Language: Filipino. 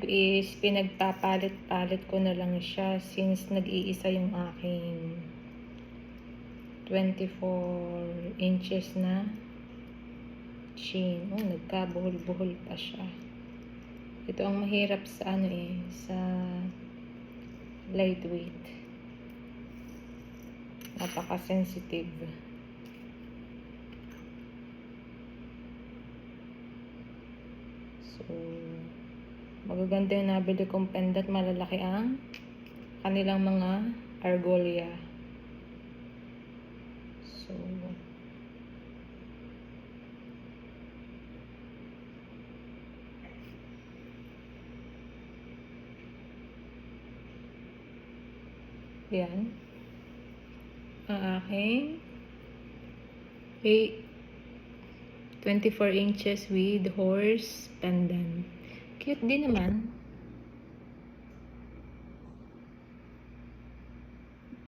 Is pinagpapalit-palit ko na lang siya since nag-iisa yung aking 24 inches na chain. Nagkabuhol-buhol pa siya. Ito ang mahirap sa sa lightweight. Napaka-sensitive. So, magaganda yung nabili kong pendant. Malalaki ang kanilang mga argolia. So, yan. Ang aking 24 inches with horse pendant. Cute din naman.